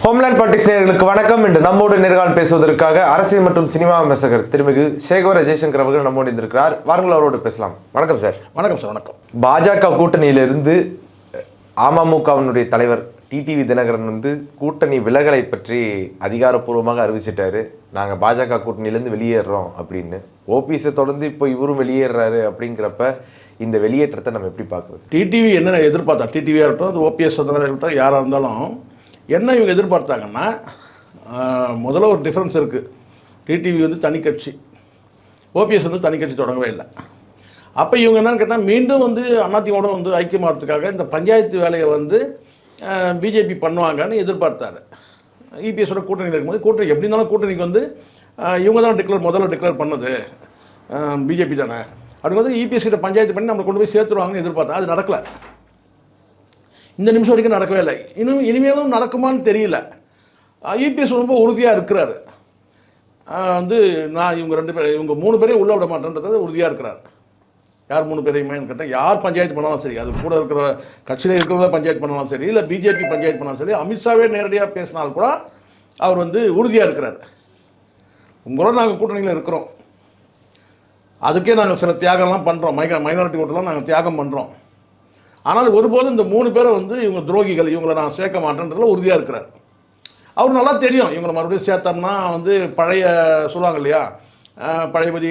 Homeland politics நேயர்களுக்கு வணக்கம். இன்று நம்மோடு நேர்காணல் பேசுவதற்காக அரசியல் மற்றும் சினிமா விமர்சகர் திருமிகு சேகோர ஜெய்சங்கர் அவர்கள் நம்மோடு இருந்திருக்கிறார். வாருங்கள், அவரோடு பேசலாம். வணக்கம் சார். வணக்கம் சார். வணக்கம். பாஜக கூட்டணியிலிருந்து அமமுகவினுடைய தலைவர் டிடிவி தினகரன் கூட்டணி விலகலை பற்றி அதிகாரப்பூர்வமாக அறிவிச்சிட்டாரு. நாங்கள் பாஜக கூட்டணியிலேருந்து வெளியேறோம் அப்படின்னு. ஓபிஎஸை தொடர்ந்து இப்போ இவரும் வெளியேறாரு. அப்படிங்கிறப்ப இந்த வெளியேற்றத்தை நம்ம எப்படி பார்க்குறது? டிடிவி என்ன எதிர்பார்த்தா, டிடிவியாக இருக்கட்டும், அது ஓபிஎஸ் இருக்கட்டும், யாராக இருந்தாலும் என்ன இவங்க எதிர்பார்த்தாங்கன்னா, முதல்ல ஒரு டிஃப்ரென்ஸ் இருக்குது. டிடிவி தனி கட்சி, ஓபிஎஸ் தனி கட்சி தொடங்கவே இல்லை. அப்போ இவங்க என்னன்னு கேட்டால், மீண்டும் அதிமுக ஐக்கியமாகறதுக்காக இந்த பஞ்சாயத்து வேலையை பிஜேபி பண்ணுவாங்கன்னு எதிர்பார்த்தாரு. இபிஎஸோட கூட்டணியில் இருக்கும்போது, கூட்டணி எப்படி இருந்தாலும் கூட்டணிக்கு இவங்க தான் முதல்ல டிக்ளேர் பண்ணது பிஜேபி தானே. அப்படி இபிஎஸ் கிட்ட பஞ்சாயத்து பண்ணி நம்மளை கொண்டு போய் சேர்த்துருவாங்கன்னு எதிர்பார்த்தா. அது நடக்கலை. இந்த நிமிஷம் வரைக்கும் நடக்கவே இல்லை. இனிமேலும் நடக்குமான்னு தெரியல. இபிஎஸ் ரொம்ப உறுதியாக இருக்கிறாரு. நான் இவங்க 3 பேரையும் உள்ளே விட மாட்டேன்றது உறுதியாக இருக்கிறார். யார் 3 பேரையுமே கேட்டால், யார் பஞ்சாயத்து பண்ணாலும் சரி, அது கூட இருக்கிற கட்சியில் இருக்கிறவங்க பஞ்சாயத்து பண்ணாலும் சரி, இல்லை பிஜேபி பஞ்சாயத்து பண்ணாலும் சரி, அமித்ஷாவே நேரடியாக பேசினால் கூட அவர் உறுதியாக இருக்கிறார். உங்களோட நாங்கள் கூட்டணியில் இருக்கிறோம், அதுக்கே நாங்கள் சில தியாகம்லாம் பண்ணுறோம், மைனாரிட்டி ஓட்டெல்லாம் நாங்கள் தியாகம் பண்ணுறோம். ஆனால் ஒருபோதும் இந்த 3 பேரை இவங்க துரோகிகள், இவங்களை நான் சேர்க்க மாட்டேன்றதுல உறுதியாக இருக்கிறார். அவர் நல்லா தெரியும், இவங்களை மறுபடியும் சேர்த்தோம்னா பழைய சொல்லுவாங்க இல்லையா, பழையபடி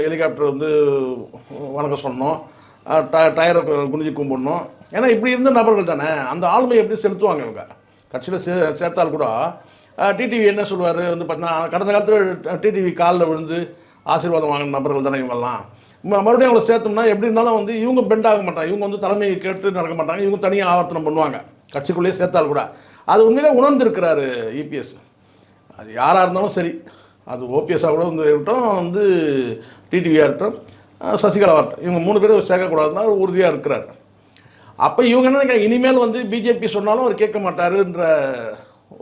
ஹெலிகாப்டர் வணக்கம் சொல்லணும், டயரை குனிஞ்சு கும்பிடணும். ஏன்னா இப்படி இருந்த நபர்கள் தானே, அந்த ஆளுமையை எப்படி செலுத்துவாங்க இவங்க. கட்சியில் சேர்த்தால் கூட டிடிவி என்ன சொல்லுவார், பார்த்தீங்கன்னா கடந்த காலத்தில் டிடிவி காலில் விழுந்து ஆசீர்வாதம் வாங்கின நபர்கள் தானே இவங்கெல்லாம். மறுபடியும் அவங்களை சேர்த்தோம்னா எப்படி இருந்தாலும் இவங்க பெண்ட் ஆக மாட்டாங்க, இவங்க தலைமையை கேட்டு நடக்க மாட்டாங்க, இவங்க தனியாக ஆவர்த்தனம் பண்ணுவாங்க கட்சிக்குள்ளேயே சேர்த்தால் கூட. அது உண்மையிலே உணர்ந்திருக்கிறாரு இபிஎஸ். அது யாராக இருந்தாலும் சரி, அது ஓபிஎஸ்ஸாக கூட இருக்கட்டும், டிடிவியாக இருக்கட்டும், சசிகலாவாக இருக்கட்டும், இவங்க 3 பேரும் சேர்க்கக்கூடாதுன்னா உறுதியாக இருக்கிறார். அப்போ இவங்க என்ன நினைக்கிறாங்க, இனிமேல் பிஜேபி சொன்னாலும் அவர் கேட்க மாட்டாருன்ற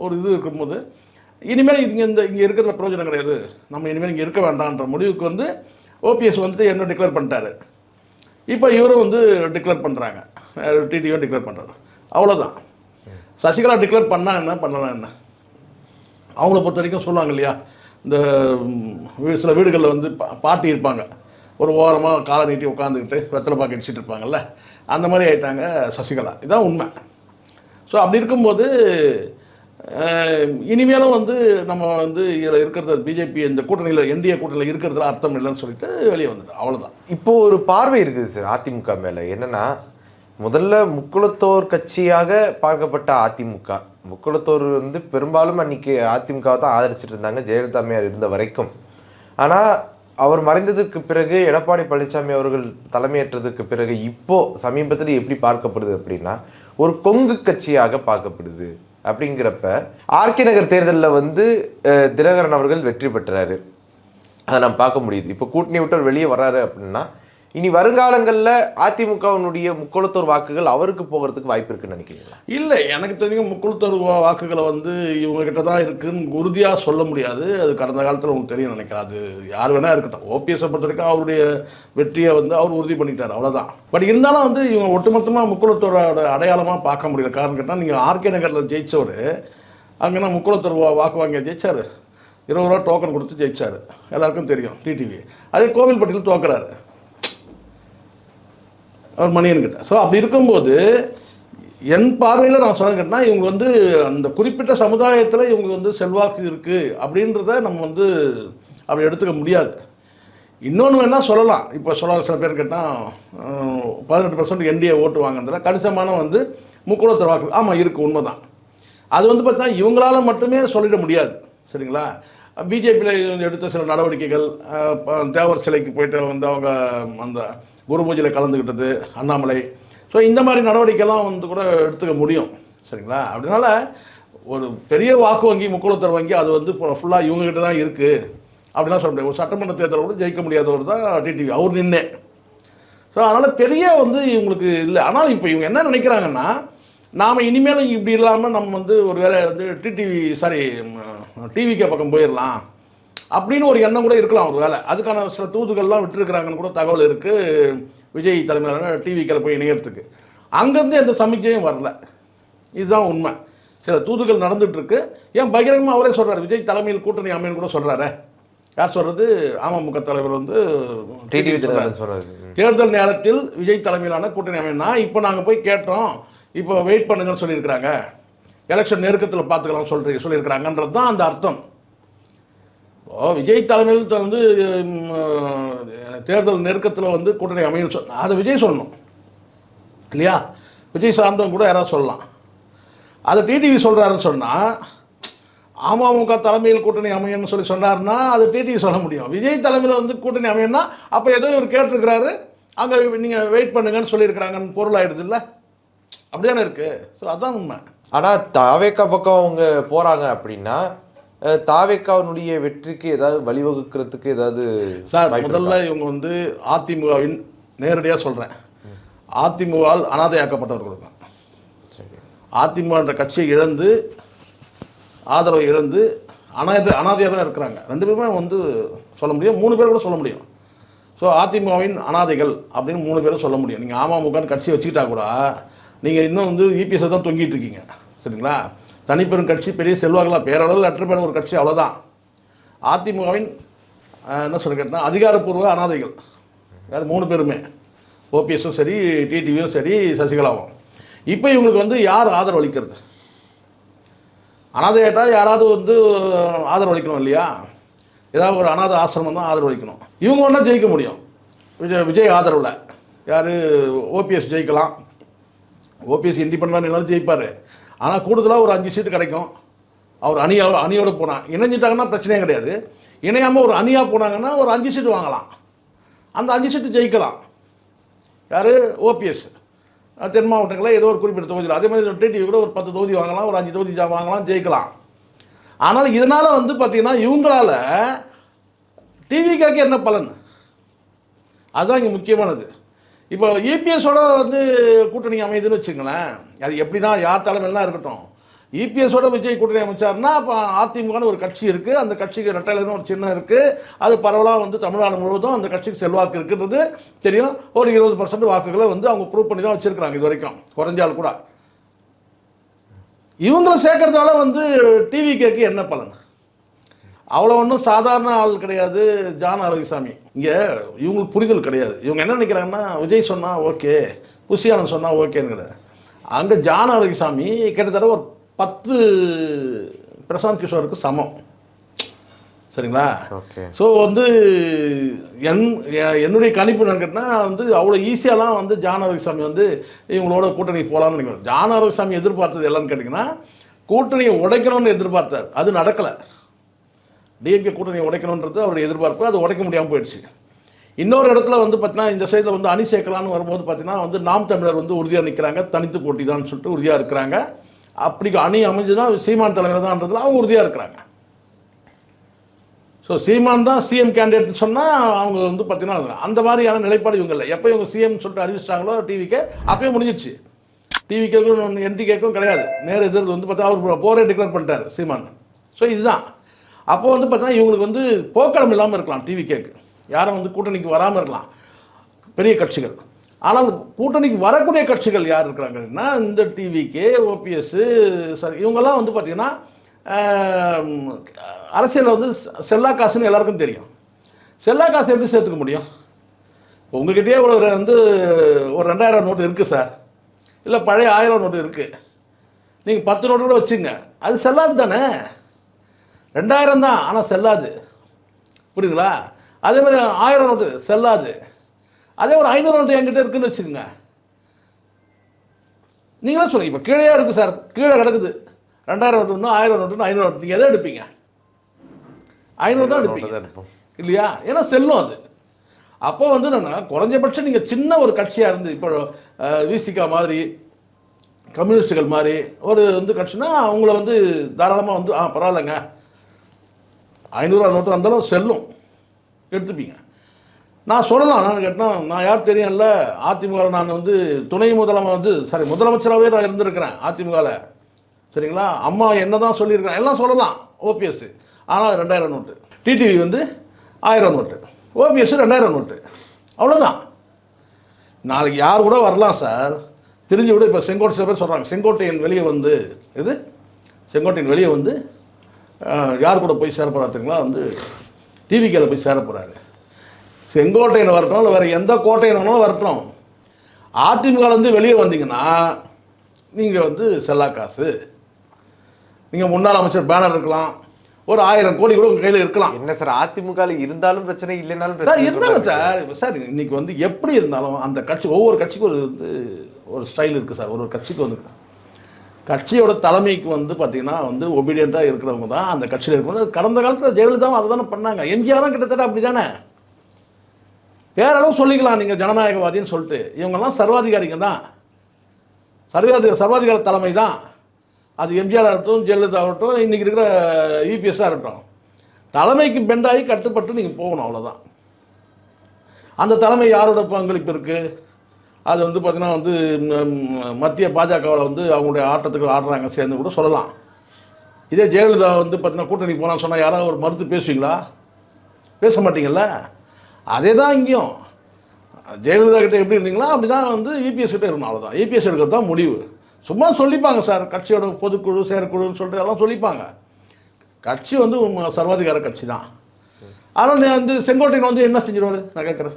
ஒரு இது இருக்கும்போது, இனிமேல் இங்கே இருக்கிறதுல பிரயோஜனம் கிடையாது, நம்ம இனிமேல் இங்கே இருக்க வேண்டான்ற முடிவுக்கு ஓபிஎஸ் என்ன டிக்ளேர் பண்ணிட்டாரு. இப்போ இவரும் டிக்ளேர் பண்ணுறாங்க, டிடிவியும் டிக்ளேர் பண்ணுறாரு. அவ்வளோதான். சசிகலா டிக்ளேர் பண்ணால் என்ன, பண்ணலாம் என்ன. அவங்கள பொறுத்த வரைக்கும் சொல்லுவாங்க இல்லையா, இந்த சில வீடுகளில் பாட்டி இருப்பாங்க, ஒரு ஓரமாக காலை நீட்டி உட்காந்துக்கிட்டு வெத்தலை பாக்கு அடிச்சுட்டு இருப்பாங்கல்ல, அந்த மாதிரி ஆகிட்டாங்க சசிகலா. இதுதான் உண்மை. ஸோ அப்படி இருக்கும்போது இனிமேலும் நம்ம இதில் இருக்கிறது பிஜேபி இந்த கூட்டணியில், என்டிஏ கூட்டணியில் இருக்கிறதுல அர்த்தம் இல்லைன்னு சொல்லிட்டு வெளியே வந்துட்டு, அவ்வளோதான். இப்போது ஒரு பார்வை இருக்குது சார் அதிமுக மேலே. என்னென்னா, முதல்ல முக்குளத்தோர் கட்சியாக பார்க்கப்பட்ட அதிமுக, முக்குளத்தோர் பெரும்பாலும் அன்றைக்கி அதிமுகவை தான் ஆதரிச்சிட்டு இருந்தாங்க ஜெயலலிதா அம்மையார் இருந்த வரைக்கும். ஆனால் அவர் மறைந்ததுக்கு பிறகு எடப்பாடி பழனிசாமி அவர்கள் தலைமையேற்றதுக்கு பிறகு இப்போது சமீபத்தில் எப்படி பார்க்கப்படுது அப்படின்னா, ஒரு கொங்கு கட்சியாக பார்க்கப்படுது. அப்படிங்கிறப்ப ஆர்கே நகர் தேர்தலில் தினகரன் அவர்கள் வெற்றி பெற்றாரு, அதை நம்ம பார்க்க முடியுது. இப்போ கூட்டணி விட்டு வெளியே வர்றாரு அப்படின்னா, இனி வருங்காலங்களில் அதிமுகவினுடைய முக்குளத்தோர் வாக்குகள் அவருக்கு போகிறதுக்கு வாய்ப்பு இருக்குன்னு நினைக்கிறீங்களா? இல்லை, எனக்கு தெரியும் முக்குளத்தோர் வாக்குகளை இவங்ககிட்ட தான் இருக்குன்னு உறுதியாக சொல்ல முடியாது. அது கடந்த காலத்தில் உங்களுக்கு தெரியும் நினைக்கிறேன். அது யார் வேணா இருக்கட்டும், ஓபிஎஸை பொறுத்த வரைக்கும் அவருடைய வெற்றியை அவர் உறுதி பண்ணிட்டார், அவ்வளோதான். பட் இருந்தாலும் இவங்க ஒட்டுமொத்தமாக முக்குளத்தோரோட அடையாளமாக பார்க்க முடியல. காரணம் கேட்டால், நீங்கள் ஆர்கே நகரில் ஜெயித்தவர் அங்கேனா முக்குளத்தோர் வாக்கு வாங்கி ஜெயிச்சார், 20 ரூபா டோக்கன் கொடுத்து ஜெயிச்சார், எல்லாருக்கும் தெரியும் டிடிவி. அதே கோவில்பட்டியில் தோக்குறாரு அவர் மணியன்கிட்ட. ஸோ அப்படி இருக்கும்போது என் பார்வையில் நான் சொல்ல கேட்டால், இவங்க அந்த குறிப்பிட்ட சமுதாயத்தில் இவங்க செல்வாக்கு இருக்குது அப்படின்றத நம்ம அப்படி எடுத்துக்க முடியாது. இன்னொன்று வேணால் சொல்லலாம். இப்போ சில பேர் கேட்டால் 18% என்டிஏ ஓட்டு வாங்கினதில் கணிசமான முக்குளத்தோர் வாக்கு, ஆமாம் இருக்குது, உண்மை தான். அது பார்த்தா இவங்களால மட்டுமே சொல்லிட முடியாது, சரிங்களா. பிஜேபியில் எடுத்த சில நடவடிக்கைகள், தேவர் சிலைக்கு போயிட்டு அவங்க அந்த குரு பூஜையில் கலந்துக்கிட்டது, அண்ணாமலை, ஸோ இந்த மாதிரி நடவடிக்கைலாம் கூட எடுத்துக்க முடியும், சரிங்களா. அப்படினால ஒரு பெரிய வாக்கு வங்கி முக்குளத்தோர் வங்கி அது ஃபுல்லாக இவங்ககிட்ட தான் இருக்குது அப்படிலாம் சொல்ல முடியாது. ஒரு சட்டமன்ற தேர்தலில் கூட ஜெயிக்க முடியாதவர் தான் டிடிவி, அவர் நின்று. ஸோ அதனால் பெரிய இவங்களுக்கு இல்லை. ஆனால் இப்போ இவங்க என்ன நினைக்கிறாங்கன்னா, நாம் இனிமேலும் இப்படி இல்லாமல் நம்ம ஒரு வேலை டிவிகே பக்கம் போயிடலாம் அப்படின்னு ஒரு எண்ணம் கூட இருக்கலாம் ஒரு வேலை. அதுக்கான சில தூதுகள்லாம் விட்டுருக்குறாங்கன்னு கூட தகவல் இருக்குது. விஜய் தலைமையிலான டிவிக்கில் போய் இணையறதுக்கு அங்கேருந்து எந்த சமிக்கையும் வரல. இதுதான் உண்மை. சில தூதுகள் நடந்துட்டு இருக்கு. ஏன் பகிரங்கமாக அவரே சொல்றாரு, விஜய் தலைமையில் கூட்டணி அமைன்னு கூட சொல்றாரு. யார் சொல்றது? அமமுக தலைவர் வந்து டிடிவி தினகரன் சொல்றாரு. தேர்தல் நேரத்தில் விஜய் தலைமையிலான கூட்டணி அமைனா இப்போ நாங்கள் போய் கேட்டோம், இப்போ வெயிட் பண்ணுங்கன்னு சொல்லியிருக்கிறாங்க, எலெக்ஷன் நெருக்கத்தில் பார்த்துக்கலாம் சொல்லியிருக்கிறாங்கன்றது தான் அந்த அர்த்தம். விஜய் தலைமையில் வந்து தேர்தல் நெருக்கத்தில் வந்து கூட்டணி அமையும் அதை விஜய் சொல்லணும் இல்லையா? விஜய் சார்ந்தவங்க கூட யாராவது சொல்லலாம். அதை டிடிவி சொல்கிறாருன்னு சொன்னால், அமமுக தலைமையில் கூட்டணி அமையன்னு சொல்லி சொன்னார்னா அது டிடிவி சொல்ல முடியும். விஜய் தலைமையில் வந்து கூட்டணி அமையன்னா அப்போ ஏதோ இவர் கேட்டிருக்கிறாரு, அங்கே நீங்கள் வெயிட் பண்ணுங்கன்னு சொல்லியிருக்கிறாங்கன்னு பொருள் ஆகிடுது இல்லை? அப்படிதானே இருக்குது. ஸோ அதுதான் உண்மை. ஆனால் தாவேக்கா பக்கம் அவங்க போகிறாங்க அப்படின்னா தாவேக்காவினுடைய வெற்றிக்கு ஏதாவது வழிவகுக்கிறதுக்கு ஏதாவது சார், முதல்ல இவங்க வந்து அதிமுகவின் நேரடியாக சொல்கிறேன், அதிமுகவால் அனாதையாக்கப்பட்டவர்கள் தான். அதிமுக என்ற கட்சியை இழந்து ஆதரவை இழந்து அனாதையாக தான் இருக்கிறாங்க. 2 பேருமே வந்து சொல்ல முடியும், 3 பேர் கூட சொல்ல முடியும். ஸோ அதிமுகவின் அனாதைகள் அப்படின்னு 3 பேரும் சொல்ல முடியும். நீங்கள் அமமுகன்னு கட்சி வச்சுக்கிட்டா கூட நீங்கள் இன்னும் வந்து இபிஎஸ் தான் தொங்கிட்டு இருக்கீங்க. சரிங்களா? தனிப்பெரும் கட்சி பெரிய செல்வாக்கெல்லாம் பேரளவில் அற்ற பேர் ஒரு கட்சி, அவ்வளோதான். அதிமுகவின் என்ன சொல்ல கேட்டால் அதிகாரப்பூர்வ அனாதைகள் யார்? 3 பேருமே, ஓபிஎஸும் சரி, டிடிவியும் சரி, சசிகலாவும். இப்போ இவங்களுக்கு வந்து யார் ஆதரவு அளிக்கிறது? அனாதையாட்டால் யாராவது வந்து ஆதரவு அளிக்கணும் இல்லையா? ஏதாவது ஒரு அனாதை ஆசிரமம் தான் ஆதரவு அளிக்கணும். இவங்க ஒன்றா ஜெயிக்க முடியும் விஜய் ஆதரவில். யார்? ஓபிஎஸ் ஜெயிக்கலாம். ஓபிஎஸ் இண்டிபெண்டாக என்னாலும் ஜெயிப்பார். ஆனால் கூடுதலாக ஒரு 5 சீட்டு கிடைக்கும். அவர் அணியோடு போனால், இணைஞ்சிட்டாங்கன்னா பிரச்சனையே கிடையாது. இணையாமல் ஒரு அணியாக போனாங்கன்னா ஒரு 5 சீட்டு வாங்கலாம். அந்த 5 சீட்டு ஜெயிக்கலாம். யார்? ஓபிஎஸ். தென் மாவட்டங்களில் ஏதோ ஒரு குறிப்பிட்ட தொகுதியில், அதே மாதிரி டிடிவி கூட ஒரு 10 தொகுதி வாங்கலாம், ஒரு 5 தொகுதி வாங்கலாம், ஜெயிக்கலாம். ஆனால் இதனால் வந்து பார்த்திங்கன்னா இவங்களால் டிவிக்காக்கு என்ன பலன்? அதுதான் இங்கே முக்கியமானது. இப்போ இபிஎஸோட வந்து கூட்டணி அமைதுன்னு வச்சுங்களேன், அது எப்படின்னா யார் தலைமையிலாம் இருக்கட்டும், இபிஎஸோட விஜய் கூட்டணி அமைச்சார்னா அப்போ அதிமுகன்னு ஒரு கட்சி இருக்குது, அந்த கட்சிக்கு ரெட்டையிலன்னு ஒரு சின்னம் இருக்குது, அது பரவலாக வந்து தமிழ்நாடு முழுவதும் அந்த கட்சிக்கு செல்வாக்கு இருக்குன்றது தெரியும். ஒரு 20% வாக்குகளை வந்து அவங்க ப்ரூவ் பண்ணி தான் வச்சுருக்கிறாங்க இது வரைக்கும், குறைஞ்சால் கூட. இவங்களை சேர்க்கறதால வந்து டிவிகேக்கு என்ன பலன்? அவ்வளோ ஒன்றும் சாதாரண ஆள் கிடையாது ஜான் ஆரோக்கியசாமி. இங்கே இவங்களுக்கு புரிதல் கிடையாது. இவங்க என்ன நினைக்கிறாங்கன்னா, விஜய் சொன்னால் ஓகே, புஷியானந்த் சொன்னால் ஓகேங்கிற. அங்கே ஜான் ஆரோக்கியசாமி கிட்டத்தட்ட ஒரு 10 பிரசாந்த் கிஷோருக்கு சமம். சரிங்களா? ஓகே. ஸோ வந்து என்னுடைய கணிப்பு நினைக்கிறேன்னா வந்து அவ்வளோ ஈஸியாலாம் வந்து ஜான் ஆரோக்கியசாமி வந்து இவங்களோட கூட்டணி போகலான்னு நினைக்கிறேன். ஜான் ஆரோக்கியசாமி எதிர்பார்த்தது எல்லான்னு கேட்டிங்கன்னா, கூட்டணியை உடைக்கணும்னு எதிர்பார்த்தார், அது நடக்கலை. டிஎம்கே கூட்டணியை உடைக்கணுன்றது அவருடைய எதிர்பார்ப்பு, அது உடைக்க முடியாமல் போயிடுச்சு. இன்னொரு இடத்துல வந்து பார்த்தீங்கன்னா, இந்த சைடில் வந்து அணி சேர்க்கலான்னு வரும்போது பார்த்தீங்கன்னா வந்து நாம் தமிழர் வந்து உறுதியாக நிற்கிறாங்க, தனித்து போட்டி தான் சொல்லிட்டு உறுதியாக இருக்கிறாங்க. அப்படி அணி அமைஞ்சுதான் சீமான் தலைவர் தான்ன்றதுல அவங்க உறுதியாக இருக்கிறாங்க. ஸோ சீமான் தான் சிஎம் கேண்டிடேட்னு சொன்னால் அவங்க வந்து பார்த்தீங்கன்னா அந்த மாதிரியான நிலைப்பாடு இவங்க இல்லை. எப்போ இவங்க சிஎம் சொல்லிட்டு அறிவிச்சிட்டாங்களோ டிவிக்கே, அப்பயே முடிஞ்சிச்சு. டிவிக்கேக்கும் என்டிகேக்கும் கிடையாது நேர் எதிர்த்து வந்து பார்த்தா அவர் போரே டிக்ளேர் பண்ணிட்டார் சீமான். ஸோ இதுதான். அப்போ வந்து பார்த்தீங்கன்னா இவங்களுக்கு வந்து போக்களம் இல்லாமல் இருக்கலாம், டிவிகேக்கு யாரும் வந்து கூட்டணிக்கு வராமல் இருக்கலாம் பெரிய கட்சிகள். ஆனால் கூட்டணிக்கு வரக்கூடிய கட்சிகள் யார் இருக்கிறாங்கன்னா, இந்த டிவிகே, ஓபிஎஸ், சரி, இவங்கெல்லாம் வந்து பார்த்திங்கன்னா அரசியலில் வந்து செல்லா காசுன்னு எல்லாருக்கும் தெரியும். செல்லா காசு எப்படி சேர்த்துக்க முடியும்? இப்போ உங்கள்கிட்டயே வந்து ஒரு 2000 நோட்டு இருக்குது சார், இல்லை பழைய 1000 நோட்டு இருக்குது, நீங்கள் 10 நோட்டு கூட வச்சுங்க, அது செல்லாது தானே. 2000 தான், ஆனால் செல்லாது. புரியுதுங்களா? அதே மாதிரி 1000 நோட்டு செல்லாது. அதே ஒரு 500 நோட்டு என்கிட்ட இருக்குன்னு வச்சுக்கோங்க, நீங்களே சொல்லுங்கள். இப்போ கீழே இருக்குது சார், கீழே கிடக்குது 2000 நோட்டுன்னு 1000 நோட்டுன்னு 500 நோட்டு, நீங்கள் எதை எடுப்பீங்க? 500 தான் எடுப்பீங்க இல்லையா? ஏன்னா செல்லும் அது. அப்போ வந்து என்னென்னா, குறைஞ்சபட்சம் நீங்கள் சின்ன ஒரு கட்சியாக இருந்து, இப்போ விசிகா மாதிரி, கம்யூனிஸ்டுகள் மாதிரி ஒரு வந்து கட்சினா அவங்கள வந்து தாராளமாக வந்து பரவாயில்லைங்க 500 நோட்டு வந்தாலும் செல்லும், எடுத்துப்பீங்க. நான் சொல்லலாம், நான் கேட்டால் நான் யார் தெரியும்ல, அதிமுகவில் நான் வந்து துணை முதலமைச்சராகவே நான் இருந்திருக்கிறேன் அதிமுகவில். சரிங்களா? அம்மா என்ன தான் சொல்லியிருக்கிறேன் எல்லாம் சொல்லலாம். ஓபிஎஸ் ஆனால் 2000 நோட்டு, டிடிவி வந்து 1000 நோட்டு, ஓபிஎஸ் 2000 நோட்டு, அவ்வளோதான். நாளைக்கு யார் கூட வரலாம் சார், பிரிஞ்சு விட. இப்போ செங்கோட்டை சில பேர் சொல்கிறாங்க, செங்கோட்டையன் வெளியே வந்து இது செங்கோட்டையன் வெளியே வந்து யார் கூட போய் சேர போகிறாருங்களா வந்து டிவிக்கில் போய் சேர போகிறாரு. செங்கோட்டையன் வரட்டும் இல்லை வேறு எந்த கோட்டையனாலும் வரட்டும், அதிமுகலேருந்து வெளியே வந்தீங்கன்னா நீங்கள் வந்து செல்லா காசு. நீங்கள் முன்னாள் அமைச்சர் பேனர் இருக்கலாம், ஒரு 1000 கோடி கூட உங்கள் கையில் இருக்கலாம். என்ன சார் அதிமுக இருந்தாலும் பிரச்சனை, இல்லைனாலும் சார் பிரச்சனை இருந்தாலும் சார் இன்னைக்கு வந்து எப்படி இருந்தாலும் அந்த கட்சி ஒவ்வொரு கட்சிக்கும் ஒரு ஸ்டைல் இருக்குது சார். ஒரு கட்சிக்கு வந்து கட்சியோட தலைமைக்கு வந்து பார்த்தீங்கன்னா வந்து ஒபீடியண்ட்டாக இருக்கிறவங்க தான் அந்த கட்சியில் இருக்கணும். கடந்த காலத்தில் ஜெயலலிதாவும் அதை தானே பண்ணாங்க, எம்ஜிஆரும் கிட்டத்தட்ட அப்படி தானே. பேரளவு சொல்லிக்கலாம் நீங்கள் ஜனநாயகவாதின்னு சொல்லிட்டு, இவங்கெல்லாம் சர்வாதிகாரிங்க தான், சர்வாதிகார தலைமை தான். அது எம்ஜிஆர் ஆகட்டும், ஜெயலலிதா ஆகட்டும், இன்றைக்கி இருக்கிற யூபிஎஸ்ஸாக இருக்கட்டும், தலைமைக்கு பெண்டாகி கட்டுப்பட்டு நீங்கள் போகணும், அவ்வளோதான். அந்த தலைமை யாரோட பங்களிப்பு இருக்குது? அது வந்து பார்த்திங்கன்னா வந்து மத்திய பாஜகவில் வந்து அவங்களுடைய ஆட்டத்துக்கு ஆடுறாங்க சேர்ந்து கூட சொல்லலாம். இதே ஜெயலலிதா வந்து பார்த்திங்கன்னா கூட்டணி போனால் சொன்னால் யாராவது ஒரு மறுத்து பேசுவீங்களா? பேச மாட்டீங்கல்ல. அதே தான் இங்கேயும் ஜெயலலிதா கிட்டே எப்படி இருந்தீங்களா அப்படி தான் வந்து இபிஎஸ் கிட்டே இருக்கணும், அவ்வளோதான். இபிஎஸ் எடுக்கிறது தான் முடிவு. சும்மா சொல்லிப்பாங்க சார், கட்சியோட பொதுக்குழு செயற்குழுன்னு சொல்லிட்டு எல்லாம் சொல்லிப்பாங்க. கட்சி வந்து சர்வாதிகார கட்சி தான். ஆனால் வந்து செங்கோட்டையன் வந்து என்ன செஞ்சிருவாரு நான் கேட்குறேன்.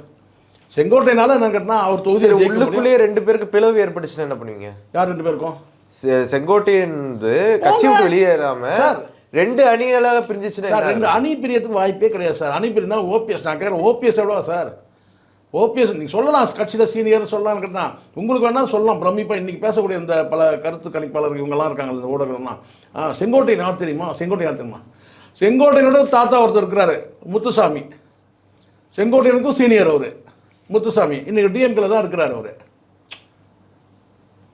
செங்கோட்டையனால என்ன கேட்டா அவர் தொகுதி உள்ளுக்குள்ளேயே 2 பேருக்கு பிளவு ஏற்பட்டுச்சுன்னா என்ன பண்ணுவீங்க? யார் 2 பேருக்கும்? செங்கோட்டையன் கட்சி விட்டு வெளியேறாம 2 அணிகளாக பிரிஞ்சிச்சுன்னா 2 அணி பிரியத்துக்கு வாய்ப்பே கிடையாது சார். அணி பிரிந்தா ஓபிஎஸ். நான் கேட்குறேன், ஓபிஎஸ் எவ்வளோ சார்? ஓபிஎஸ் நீங்கள் சொல்லலாம் கட்சியில் சீனியர்னு சொல்லலாம்னு கேட்டால் உங்களுக்கு வேணால் சொல்லலாம். பிரமிப்பாக இன்றைக்கி பேசக்கூடிய இந்த பல கருத்து கணிப்பாளர்கள் இவங்கெல்லாம் இருக்காங்க, இந்த ஊடகங்கள்லாம். செங்கோட்டையன் யார் தெரியுமா? செங்கோட்டையன் யார் தெரியுமா? செங்கோட்டையனோட தாத்தா ஒருத்தர் இருக்கிறாரு, முத்துசாமி. செங்கோட்டையனுக்கும் சீனியர் அவர் முத்துசாமி. இன்றைக்கி டிஎம்கேல தான் இருக்கிறார் அவர்.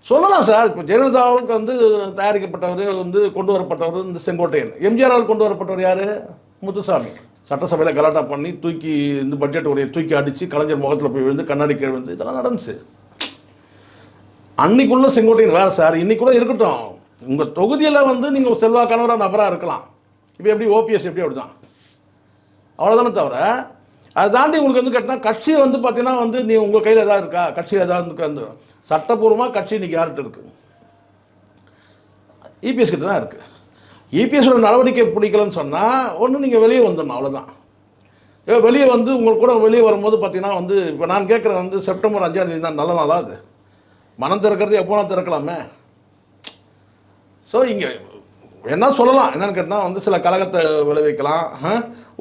சொல்லலாம் சார். இப்போ ஜெயலலிதாவுக்கு வந்து தயாரிக்கப்பட்டவர் வந்து கொண்டு வரப்பட்டவர் இந்த செங்கோட்டையன். எம்ஜிஆரால் கொண்டு வரப்பட்டவர் யார்? முத்துசாமி. சட்டசபையில் கலாட்டா பண்ணி தூக்கி இந்த பட்ஜெட் உரையை தூக்கி அடித்து கலைஞர் முகத்தில் போய் விழுந்து கண்ணாடி கீழ் விழுந்து இதெல்லாம் நடந்துச்சு. அன்னைக்குள்ள செங்கோட்டையன் வேறு சார். இன்னைக்குள்ள இருக்கட்டும், உங்கள் தொகுதியில் வந்து நீங்கள் செல்வாக்கானவராக நபராக இருக்கலாம். இப்போ எப்படி ஓபிஎஸ் எப்படி அப்படி தான், அவ்வளோதானே. தவிர அதை தாண்டி உங்களுக்கு வந்து கேட்டால் கட்சி வந்து பார்த்தீங்கன்னா வந்து நீ உங்கள் கையில் எதாவது இருக்கா? கட்சியில் எதாவது வந்து சட்டப்பூர்வமாக கட்சி இன்றைக்கி யார்கிட்ட இருக்குது? இபிஎஸ் கிட்ட தான் இருக்குது. இபிஎஸோட நடவடிக்கை பிடிக்கலன்னு சொன்னால் ஒன்று நீங்கள் வெளியே வந்துடணும், அவ்வளோதான். வெளியே வந்து உங்களுக்கு கூட வெளியே வரும்போது பார்த்தீங்கன்னா வந்து இப்போ நான் கேட்குறேன் வந்து செப்டம்பர் 5ஆம் தேதி தான் நல்ல நாளாக அது. மனம் திறக்கிறது எப்போ நான் திறக்கலாமே. ஸோ இங்கே என்ன சொல்லலாம் என்னென்னு கேட்டால் வந்து சில கழகத்தை விளைவிக்கலாம்,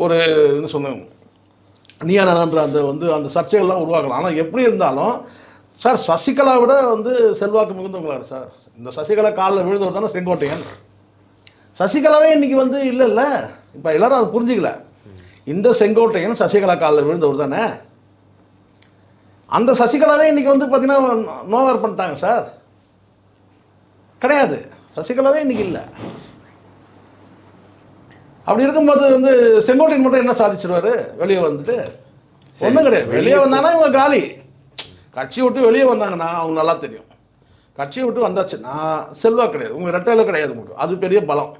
ஒரு என்ன சொன்ன நீயா நான்ற அந்த வந்து அந்த சர்ச்சைகள்லாம் உருவாக்கலாம். ஆனால் எப்படி இருந்தாலும் சார் சசிகலா விட வந்து செல்வாக்கு மிகுந்தவங்களாரு சார். இந்த சசிகலா காலில் விழுந்தவர் தானே செங்கோட்டையன். சசிகலாவே இன்றைக்கி வந்து இல்லைல்ல. இப்போ எல்லாரும் அதை புரிஞ்சிக்கல. இந்த செங்கோட்டையன் சசிகலா காலில் விழுந்தவர் தானே. அந்த சசிகலாவே இன்றைக்கி வந்து பார்த்தீங்கன்னா நோவர் பண்ணிட்டாங்க சார். கிடையாது, சசிகலாவே இன்றைக்கி இல்லை. அப்படி இருக்கும்போது வந்து செங்கோட்டையன் மட்டும் என்ன சாதிச்சிருவாரு? வெளியே வந்துட்டு ஒன்றும் கிடையாது. வெளியே வந்தாங்கன்னா இவங்க காலி. கட்சியை விட்டு வெளியே வந்தாங்கன்னா அவங்க நல்லா தெரியும். கட்சியை விட்டு வந்தாச்சுன்னா செல்வா கிடையாது, உங்கள் ரெட்டையில கிடையாது உங்களுக்கு. அது பெரிய பலம்.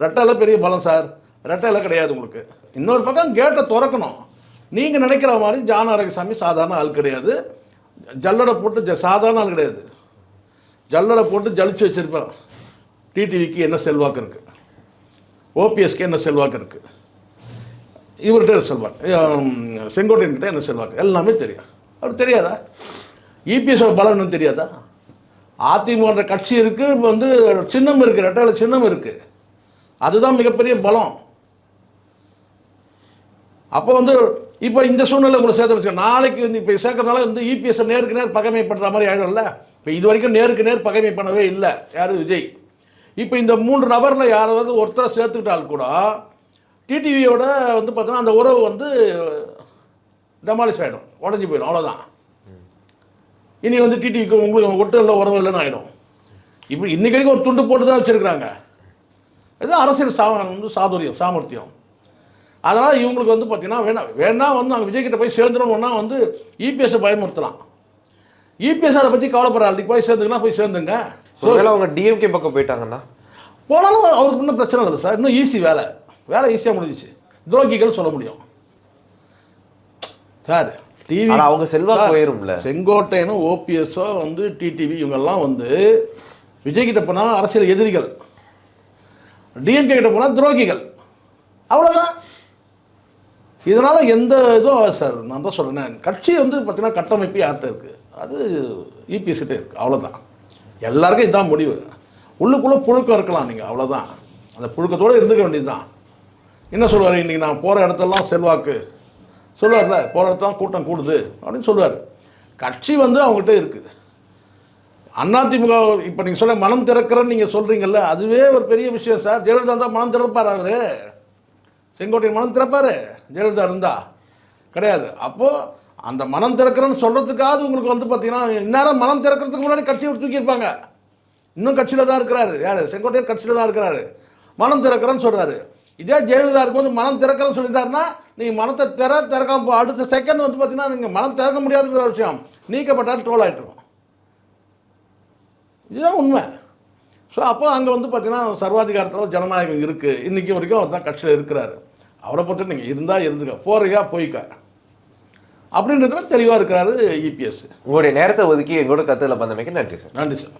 ரெட்டையில பெரிய பலம் சார். ரெட்டையில கிடையாது உங்களுக்கு. இன்னொரு பக்கம் கேட்டை திறக்கணும். நீங்கள் நினைக்கிற மாதிரி ஜான் ஆரோக்கியசாமி சாதாரண ஆள் கிடையாது. ஜல்லடை போட்டு சாதாரண ஆள் கிடையாது. ஜல்லடை போட்டு ஜலிச்சு வச்சிருப்பேன். டிடிவிக்கு என்ன செல்வாக்கு இருக்குது, ஓபிஎஸ்க்கு என்ன செல்வாக்கு இருக்குது, இவர்கிட்ட செல்வாக்கு, செங்கோட்டையன்கிட்ட என்ன செல்வாக்கு, எல்லாமே தெரியும். அப்படி தெரியாதா? இபிஎஸோட பலன்னு தெரியாதா? அதிமுக கட்சி இருக்குது, இப்போ வந்து சின்னம் இருக்குது, ரெட்டையில சின்னம் இருக்குது. அதுதான் மிகப்பெரிய பலம். அப்போ வந்து இப்போ இந்த சூழ்நிலை உங்களை சேர்த்து வச்சு நாளைக்கு வந்து இப்போ சேர்க்கறதுனால வந்து இபிஎஸ் நேருக்கு நேர் பகைமைப்படுற மாதிரி ஆகிடும்ல. இப்போ இது வரைக்கும் நேருக்கு நேர் பகைமை பண்ணவே இல்லை யார்? விஜய். இப்போ இந்த 3 நபரில் யாராவது ஒருத்தரை சேர்த்துக்கிட்டால் கூட டிடிவியோட வந்து பார்த்தோன்னா அந்த உறவு வந்து டெமாலிஷ் ஆகிடும், உடஞ்சி போயிடும், அவ்வளோதான். இனி வந்து டிடிவிக்கு உங்களுக்கு ஒட்டு இல்லை உறவு இல்லைன்னு ஆகிடும். இப்போ இன்றைக்கி வரைக்கும் ஒரு துண்டு போட்டு தான் வச்சுருக்குறாங்க. இது அரசியல் வந்து சாமர்த்தியம். அதனால் இவங்களுக்கு வந்து பார்த்தீங்கன்னா வேணா வந்து நாங்கள் விஜய்கிட்ட போய் சேர்ந்துடணும்னா வந்து இபிஎஸ்ஸை பயமுறுத்தலாம். இபிஎஸ் அதை பற்றி கவலைப்படுற அதுக்கு போய் சேர்ந்துங்கன்னா போய் சேர்ந்துங்க. ஒருவேளை அவங்க டிஎம்கே பக்கம் போயிட்டாங்கன்னா போனாலும் அவருக்கு இன்னும் பிரச்சனை இல்லை சார். இன்னும் ஈஸி வேலை ஈஸியாக முடிஞ்சிச்சு. துரோகிகள் சொல்ல முடியும் சார். டிவி அவங்க செல்வாக்கு போயிரும்ல. செங்கோட்டையனும் ஓபிஎஸ்ஸோ வந்து டிடிவி இவங்கெல்லாம் வந்து விஜய்கிட்ட போனால் அரசியல் எதிரிகள். டிஎம்கே கிட்ட போனால் துரோகிகள், அவ்வளோதான். இதனால் எந்த இதுவும் சார், நான் தான் சொல்கிறேன், கட்சி வந்து பார்த்தீங்கன்னா கட்டமைப்பு யார்கிட்ட இருக்குது, அது இபிஎஸ் கிட்டே இருக்குது, அவ்வளோதான். எல்லாருக்கும் இதுதான் முடிவு. உள்ளுக்குள்ளே புழுக்கம் இருக்கலாம் நீங்கள், அவ்வளோதான். அந்த புழுக்கத்தோடு இருந்துக்க வேண்டியது தான். என்ன சொல்லுவார், இன்றைக்கி நான் போகிற இடத்தெல்லாம் செல்வாக்கு சொல்லுவார்ல, போகிற இடத்துல கூட்டம் கூடுது அப்படின்னு சொல்லுவார். கட்சி வந்து அவங்ககிட்ட இருக்குது. அதிமுக இப்போ நீங்கள் சொல்ல மனம் திறக்கிறன்னு நீங்கள் சொல்கிறீங்கல்ல, அதுவே ஒரு பெரிய விஷயம் சார். ஜெயலலிதா தான் மனம் திறப்பார், அவரு செங்கோட்டையன் மனம் திறப்பார், ஜெயலலிதா இருந்தா கிடையாது. அப்போது அந்த மனம் திறக்கிறேன்னு சொல்கிறதுக்காவது உங்களுக்கு வந்து பார்த்தீங்கன்னா இந்நேரம் மனம் திறக்கிறதுக்கு முன்னாடி கட்சியை தூக்கியிருப்பாங்க. இன்னும் கட்சியில் தான் இருக்கிறாரு, யார், செங்கோட்டையன் கட்சியில் தான் இருக்கிறாரு, மனம் திறக்கிறேன்னு சொல்கிறாரு. இதே ஜெயலலிதா இருக்கும்போது மனம் திறக்கிறேன்னு சொல்லியிருந்தாருன்னா நீங்கள் மனத்தை திறக்காம அடுத்த செகண்ட் வந்து பார்த்தீங்கன்னா நீங்கள் மனம் திறக்க முடியாதுங்கிற விஷயம் நீக்கப்பட்டால் ட்ரோல் ஆகிட்டுருக்கும். இதுதான் உண்மை. ஸோ அப்போ அங்கே வந்து பார்த்தீங்கன்னா சர்வாதிகாரத்தில் ஜனநாயகம் இருக்குது. இன்றைக்கி வரைக்கும் அவர் தான் கட்சியில் இருக்கிறாரு. அவரை பொறுத்து நீங்கள் இருந்தால் இருந்துக்க, போறியா போய்க்க அப்படின்றதுல தெளிவாக இருக்கிறாரு இபிஎஸ். உங்களுடைய நேரத்தை ஒதுக்கி எங்களோட கருத்துல பந்தமைக்கு நன்றி சார். நன்றி சார்.